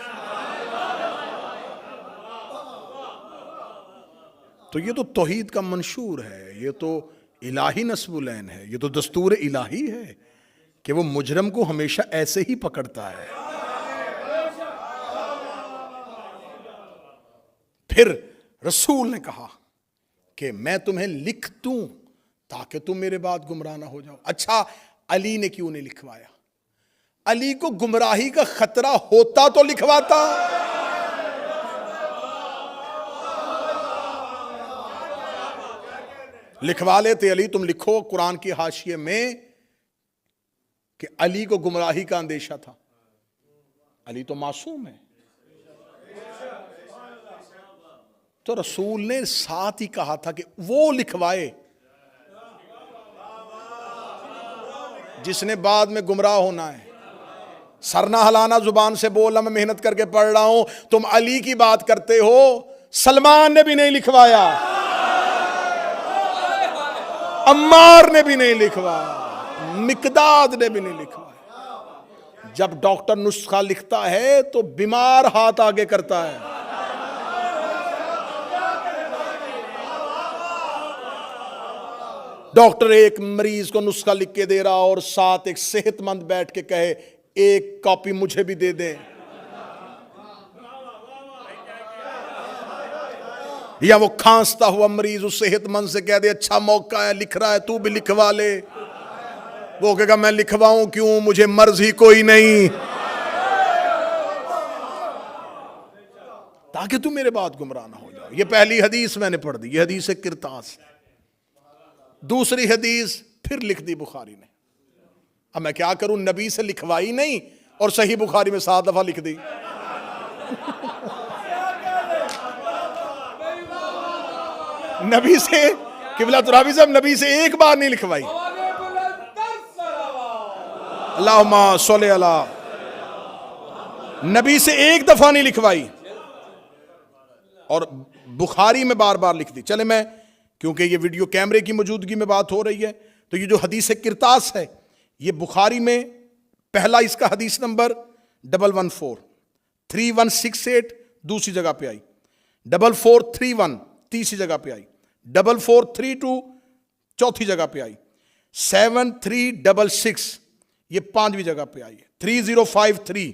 تو یہ تو توحید کا منشور ہے, یہ تو الہی نصب العین ہے, یہ تو دستور الہی ہے کہ وہ مجرم کو ہمیشہ ایسے ہی پکڑتا ہے. پھر رسول نے کہا کہ میں تمہیں لکھ دوں تاکہ تم میرے بعد گمراہ نہ ہو جاؤ. اچھا, علی نے کیوں نہیں لکھوایا؟ علی کو گمراہی کا خطرہ ہوتا تو لکھواتا. لکھوا لیتے علی, تم لکھو قرآن کی حاشیے میں کہ علی کو گمراہی کا اندیشہ تھا. علی تو معصوم ہے. تو رسول نے ساتھ ہی کہا تھا کہ وہ لکھوائے جس نے بعد میں گمراہ ہونا ہے. سرنا ہلانا زبان سے بولنا, میں محنت کر کے پڑھ رہا ہوں, تم علی کی بات کرتے ہو. سلمان نے بھی نہیں لکھوایا, عمار نے بھی نہیں لکھوایا, مقداد نے بھی نہیں لکھوایا. جب ڈاکٹر نسخہ لکھتا ہے تو بیمار ہاتھ آگے کرتا ہے. ڈاکٹر ایک مریض کو نسخہ لکھ کے دے رہا اور ساتھ ایک صحت مند بیٹھ کے کہے ایک کاپی مجھے بھی دے دیں, یا وہ کھانستا ہوا مریض اس صحت مند سے کہہ دے اچھا موقع ہے, لکھ رہا ہے تو بھی لکھوا لے. وہ کہے گا میں لکھواؤں کیوں, مجھے مرض ہی کوئی نہیں, تاکہ تم میرے بعد گمراہ نہ ہو جاؤ. یہ پہلی حدیث میں نے پڑھ دی, یہ حدیث کرتاس. دوسری حدیث پھر لکھ دی بخاری نے. اب میں کیا کروں, نبی سے لکھوائی نہیں اور صحیح بخاری میں 7 دفعہ لکھ دی. نبی سے قبلہ ترابی صاحب نبی سے ایک بار نہیں لکھوائی. اللہم صلی اللہ, نبی سے ایک دفعہ نہیں لکھوائی اور بخاری میں بار بار لکھ دی. چلے میں, کیونکہ یہ ویڈیو کیمرے کی موجودگی میں بات ہو رہی ہے, تو یہ جو حدیث کرتاس ہے یہ بخاری میں پہلا اس کا حدیث نمبر 114 3168 دوسری جگہ پہ آئی, 4431 تیسری جگہ پہ آئی, 4432 چوتھی جگہ پہ آئی, 7366 یہ 5ویں جگہ پہ آئی ہے, 3053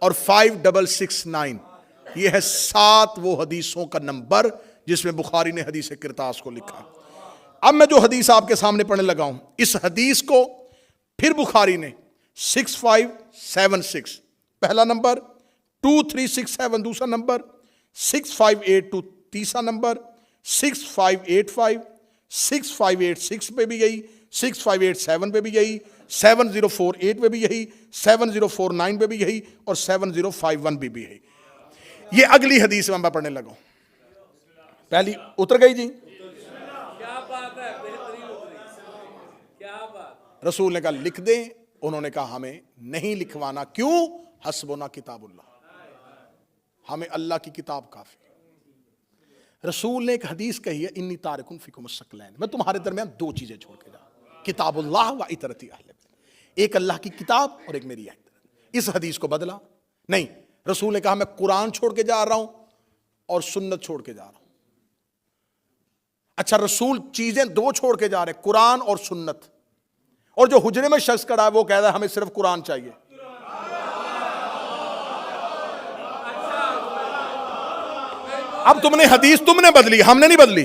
اور 5669 یہ ہے 7 وہ حدیثوں کا نمبر جس میں بخاری نے حدیث کرتاس کو لکھا. اب میں جو حدیث آپ کے سامنے پڑھنے لگا ہوں, اس حدیث کو پھر بخاری نے 6576 پہلا نمبر, 2367 دوسرا نمبر, 6582 تیسرا نمبر, 6585 6586 پہ بھی یہی, 6587 پہ بھی یہی, 7048 پہ بھی یہی, 7049 پہ بھی یہی اور 7051 پہ بھی یہی. یہ اگلی حدیث میں پڑھنے لگا ہوں. پہلی اتر گئی جی, رسول نے کہا لکھ دیں, انہوں نے کہا ہمیں نہیں لکھوانا. کیوں؟ حسبنا کتاب اللہ, ہمیں اللہ کی کتاب کافی ہے۔ رسول نے ایک حدیث کہی ہے انی تارکن فیکم الثقلین، میں تمہارے درمیان دو چیزیں چھوڑ کے جا رہا ہوں، کتاب اللہ و اطرتی اہل بیت، ایک اللہ کی کتاب اور ایک میری اطاعت۔ اس حدیث کو بدلا نہیں، رسول نے کہا میں قرآن چھوڑ کے جا رہا ہوں اور سنت چھوڑ کے جا رہا ہوں۔ اچھا، رسول چیزیں دو چھوڑ کے جا رہے ہیں، قرآن اور سنت، اور جو حجرے میں شخص کھڑا ہے وہ کہہ رہا ہے ہمیں صرف قرآن چاہیے۔ اب تم نے حدیث تم نے بدلی، ہم نے نہیں بدلی،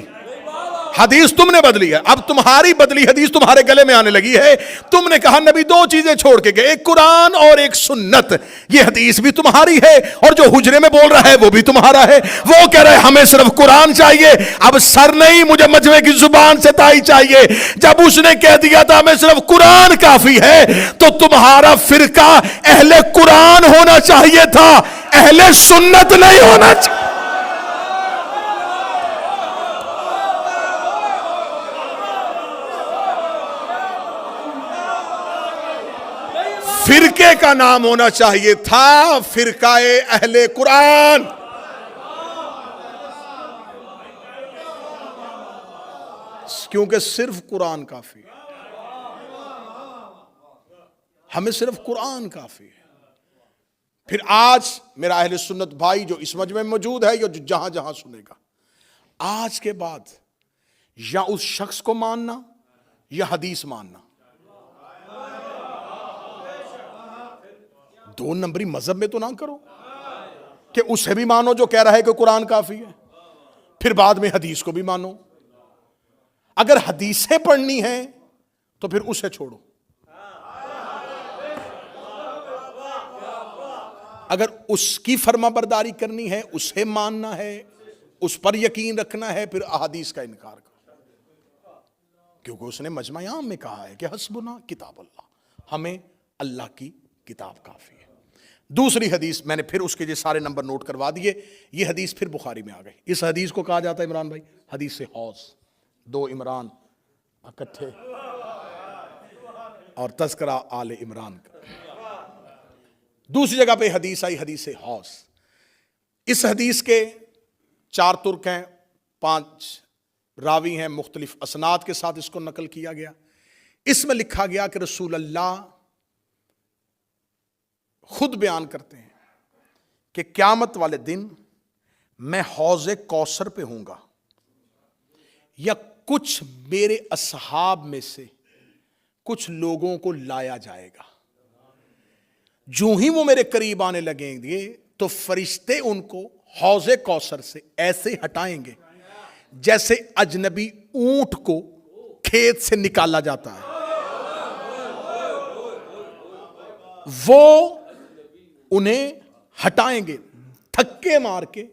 حدیث تم نے بدلی ہے، اب تمہاری بدلی حدیث تمہارے گلے میں آنے لگی ہے۔ تم نے کہا نبی دو چیزیں چھوڑ کے گئے، ایک قرآن اور ایک سنت، یہ حدیث بھی تمہاری ہے اور جو حجرے میں بول رہا ہے وہ بھی تمہارا ہے، وہ کہہ رہا ہے ہمیں صرف قرآن چاہیے۔ اب سر نہیں، مجھے مجمع کی زبان سے تائی چاہیے۔ جب اس نے کہہ دیا تھا ہمیں صرف قرآن کافی ہے تو تمہارا فرقہ اہل قرآن ہونا چاہیے تھا، اہل سنت نہیں ہونا چاہیے۔ فرقے کا نام ہونا چاہیے تھا فرقہ اہل قرآن۔ کیونکہ صرف قرآن کافی ہے، ہمیں صرف قرآن کافی ہے۔ پھر آج میرا اہل سنت بھائی جو اس مجمع میں موجود ہے یا جو جہاں جہاں سنے گا، آج کے بعد یا اس شخص کو ماننا یا حدیث ماننا، دو نمبری مذہب میں تو نہ کرو کہ اسے بھی مانو جو کہہ رہا ہے کہ قرآن کافی ہے، پھر بعد میں حدیث کو بھی مانو۔ اگر حدیثیں پڑھنی ہیں تو پھر اسے چھوڑو، اگر اس کی فرما برداری کرنی ہے، اسے ماننا ہے، اس پر یقین رکھنا ہے، پھر احادیث کا انکار کرو، کیونکہ اس نے مجمع عام میں کہا ہے کہ حسبنا کتاب اللہ، ہمیں اللہ کی کتاب کافی ہے۔ دوسری حدیث میں نے پھر اس کے جو سارے نمبر نوٹ کروا دیے، یہ حدیث پھر بخاری میں آ گئی۔ اس حدیث کو کہا جاتا ہے عمران بھائی حدیث حوض، دو عمران اکٹھے اور تذکرہ آل عمران کا۔ دوسری جگہ پہ حدیث آئی حدیث حوض۔ اس حدیث کے 4 ترک ہیں، 5 راوی ہیں، مختلف اسناد کے ساتھ اس کو نقل کیا گیا۔ اس میں لکھا گیا کہ رسول اللہ خود بیان کرتے ہیں کہ قیامت والے دن میں حوض کوثر پہ ہوں گا، یا کچھ میرے اصحاب میں سے کچھ لوگوں کو لایا جائے گا، جو ہی وہ میرے قریب آنے لگیں گے تو فرشتے ان کو حوض کوثر سے ایسے ہٹائیں گے جیسے اجنبی اونٹ کو کھیت سے نکالا جاتا ہے، وہ انہیں ہٹائیں گے، دھکے مار کے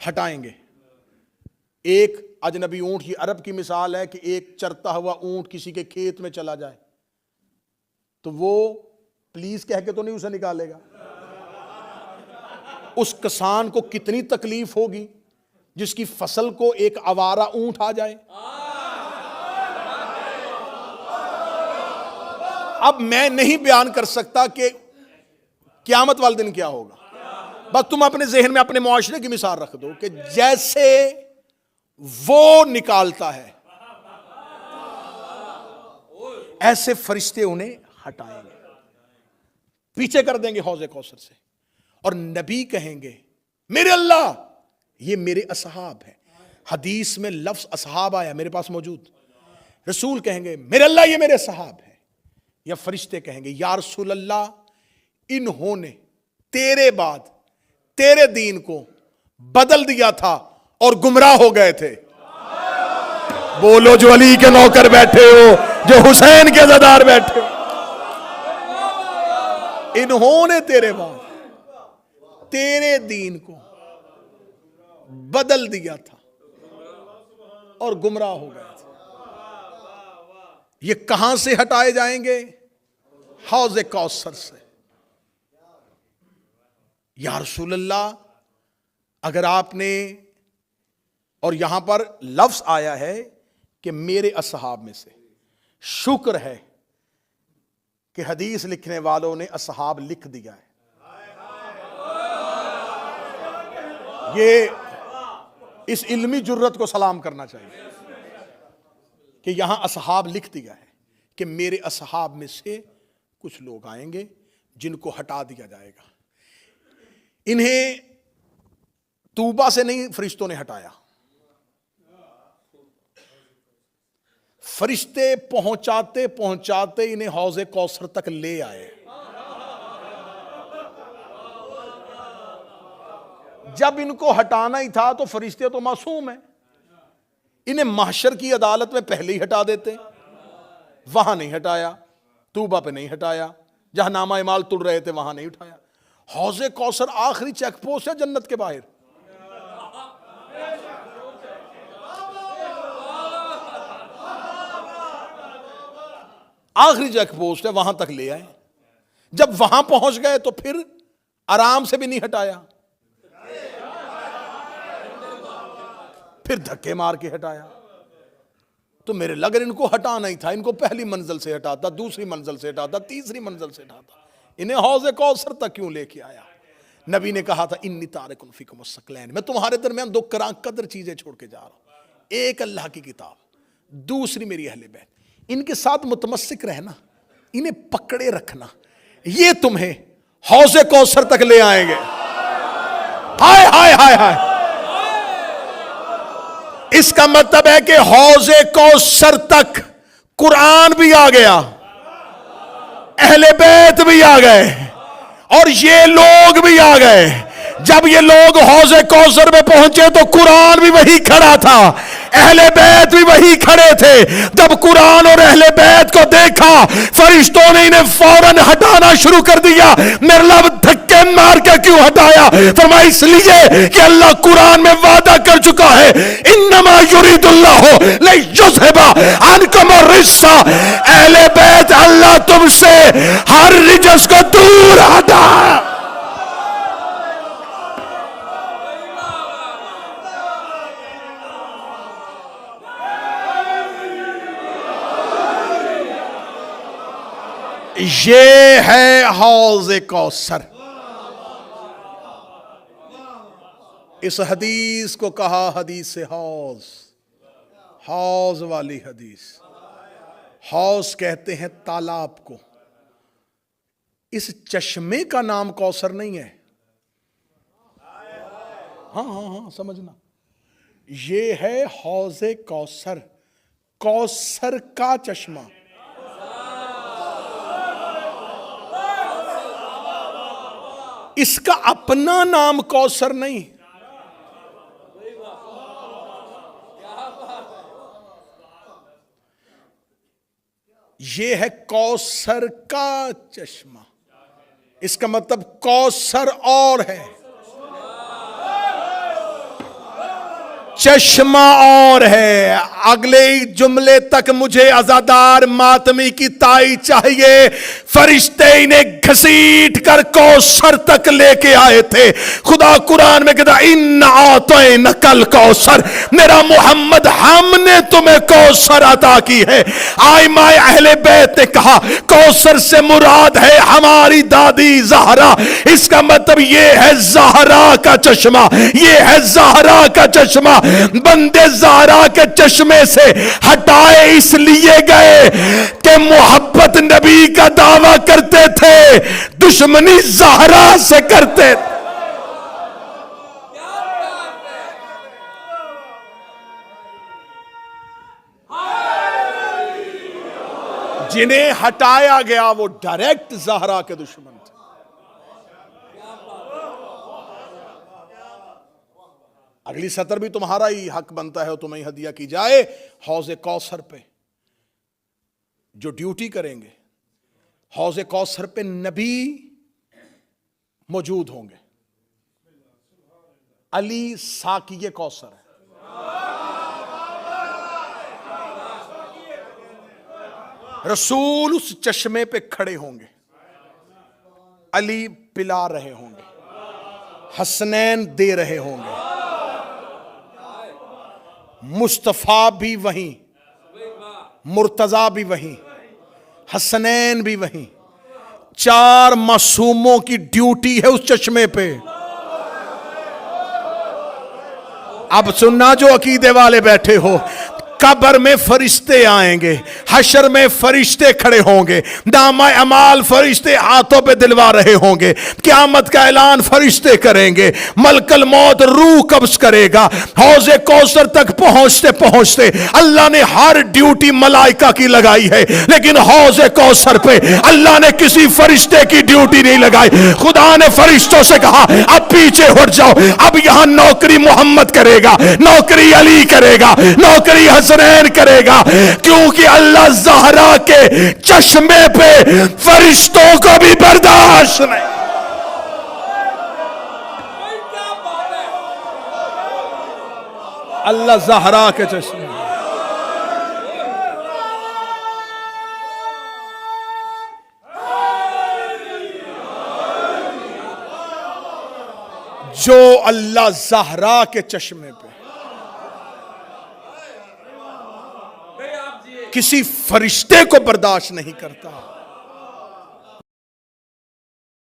ہٹائیں گے۔ ایک اجنبی اونٹ، یہ عرب کی مثال ہے کہ ایک چرتا ہوا اونٹ کسی کے کھیت میں چلا جائے تو وہ پلیز کہہ کے تو نہیں اسے نکالے گا، اس کسان کو کتنی تکلیف ہوگی جس کی فصل کو ایک آوارہ اونٹ آ جائے۔ اب میں نہیں بیان کر سکتا کہ قیامت والے دن کیا ہوگا، بس تم اپنے ذہن میں اپنے معاشرے کی مثال رکھ دو کہ جیسے وہ نکالتا ہے ایسے فرشتے انہیں ہٹائیں گے، پیچھے کر دیں گے حوض کوثر سے، اور نبی کہیں گے میرے اللہ یہ میرے اصحاب ہیں۔ حدیث میں لفظ اصحاب آیا میرے پاس موجود، رسول کہیں گے میرے اللہ یہ میرے اصحاب ہیں، یا فرشتے کہیں گے یا رسول اللہ انہوں نے تیرے بعد تیرے دین کو بدل دیا تھا اور گمراہ ہو گئے تھے۔ بولو جو علی کے نوکر بیٹھے ہو، جو حسین کے زدار بیٹھے ہو، انہوں نے تیرے بعد تیرے دین کو بدل دیا تھا اور گمراہ ہو گئے تھے۔ یہ کہاں سے ہٹائے جائیں گے؟ حوض کوثر سے۔ یا رسول اللہ اگر آپ نے، اور یہاں پر لفظ آیا ہے کہ میرے اصحاب میں سے، شکر ہے کہ حدیث لکھنے والوں نے اصحاب لکھ دیا ہے۔ یہ اس علمی جرت کو سلام کرنا چاہیے کہ یہاں اصحاب لکھ دیا ہے کہ میرے اصحاب میں سے کچھ لوگ آئیں گے جن کو ہٹا دیا جائے گا. انہیں طوبہ سے نہیں فرشتوں نے ہٹایا, فرشتے پہنچاتے پہنچاتے انہیں حوض کوثر تک لے آئے. جب ان کو ہٹانا ہی تھا تو فرشتے تو معصوم ہیں, انہیں محشر کی عدالت میں پہلے ہی ہٹا دیتے. وہاں نہیں ہٹایا, طوبہ پہ نہیں ہٹایا, جہاں نامہ اعمال تل رہے تھے وہاں نہیں اٹھایا. حوض کوثر آخری چیک پوسٹ ہے جنت کے باہر. آخری چیک پوسٹ ہے, وہاں تک لے آئے. جب وہاں پہنچ گئے تو پھر آرام سے بھی نہیں ہٹایا, پھر دھکے مار کے ہٹایا. تو میرے لگر ان کو ہٹانا ہی تھا, ان کو پہلی منزل سے ہٹاتا, دوسری منزل سے ہٹاتا, تیسری منزل سے ہٹاتا, انہیں حوض کوثر تک کیوں لے کے آیا؟ نبی نے کہا تھا انی تارک فیکم الثقلین, میں تمہارے درمیان دو کراں قدر چیزیں چھوڑ کے جا رہا ہوں, ایک اللہ کی کتاب, دوسری میری اہل بیت. ان کے ساتھ متمسک رہنا, انہیں پکڑے رکھنا, یہ تمہیں حوض کوثر تک لے آئیں گے. ہائے ہائے ہائے ہائے. اس کا مطلب ہے کہ حوض کوثر تک قرآن بھی آ گیا, اہل بیت بھی آ گئے, اور یہ لوگ بھی آ گئے. جب یہ لوگ حوض کوثر میں پہنچے تو قرآن بھی وہی کھڑا تھا, اہل بیت بھی وہی کھڑے تھے. جب قرآن اور اہل بیت کو دیکھا, فرشتوں نے انہیں فوراً ہٹانا شروع کر دیا. میرے لب دھکے مار کے کیوں ہٹایا؟ فرمایا اس لیے کہ اللہ قرآن میں وعدہ کر چکا ہے, انما یرید اللہ لیذھب عنکم الرجس. اہل بیت اللہ تم سے ہر رجس کو دور ہٹا. یہ ہے حوض کوثر. اس حدیث کو کہا حدیث حوض, حوض والی حدیث. حوض کہتے ہیں تالاب کو. اس چشمے کا نام کوثر نہیں ہے. ہاں سمجھنا, یہ ہے حوض کوثر, کوثر کا چشمہ. اس کا اپنا نام کوثر نہیں. یہ ہے کوثر کا چشمہ. اس کا مطلب کوثر اور ہے, چشمہ اور ہے. اگلے جملے تک مجھے عزادار ماتمی کی تائی چاہیے. فرشتے انہیں گھسیٹ کر کوثر تک لے کے آئے تھے. خدا قرآن میں کہتا ان اعطینک الکوثر, میرا محمد ہم نے تمہیں کوثر عطا کی ہے. آئمہ اہل بیت نے کہا کوثر سے مراد ہے ہماری دادی زہرا. اس کا مطلب یہ ہے زہرا کا چشمہ, یہ ہے زہرا کا چشمہ. بندے زہرا کے چشمے سے ہٹائے اس لیے گئے کہ محبت نبی کا دعویٰ کرتے تھے, دشمنی زہرا سے کرتے تھے. جنہیں ہٹایا گیا وہ ڈائریکٹ زہرا کے دشمن تھے. اگلی سطر بھی تمہارا ہی حق بنتا ہے اور تمہیں ہدیہ کی جائے. حوض کوثر پہ جو ڈیوٹی کریں گے, حوض کوثر پہ نبی موجود ہوں گے. علی ساقی کوثر ہے. رسول اس چشمے پہ کھڑے ہوں گے, علی پلا رہے ہوں گے, حسنین دے رہے ہوں گے, مصطفیٰ بھی وہیں, مرتضیٰ بھی وہیں, حسنین بھی وہیں. 4 معصوموں کی ڈیوٹی ہے اس چشمے پہ. اب سننا جو عقیدے والے بیٹھے ہو، قبر میں فرشتے آئیں گے، حشر میں فرشتے کھڑے ہوں گے، نامہ اعمال فرشتے ہاتھوں پہ دلوا رہے ہوں گے، قیامت کا اعلان فرشتے کریں گے، ملک الموت روح قبض کرے گا، حوض کوثر تک پہنچتے پہنچتے اللہ نے ہر ڈیوٹی ملائکہ کی لگائی ہے، لیکن حوض کوثر پہ اللہ نے کسی فرشتے کی ڈیوٹی نہیں لگائی۔ خدا نے فرشتوں سے کہا اب پیچھے ہٹ جاؤ، اب یہاں نوکری محمد کرے گا، نوکری علی کرے گا، نوکری حسنین کرے گا، کیونکہ اللہ زہرا کے چشمے پہ فرشتوں کو بھی برداشت نہیں۔ اللہ زہرا کے چشمے، جو اللہ زہرا کے چشمے پہ کسی فرشتے کو برداشت نہیں کرتا،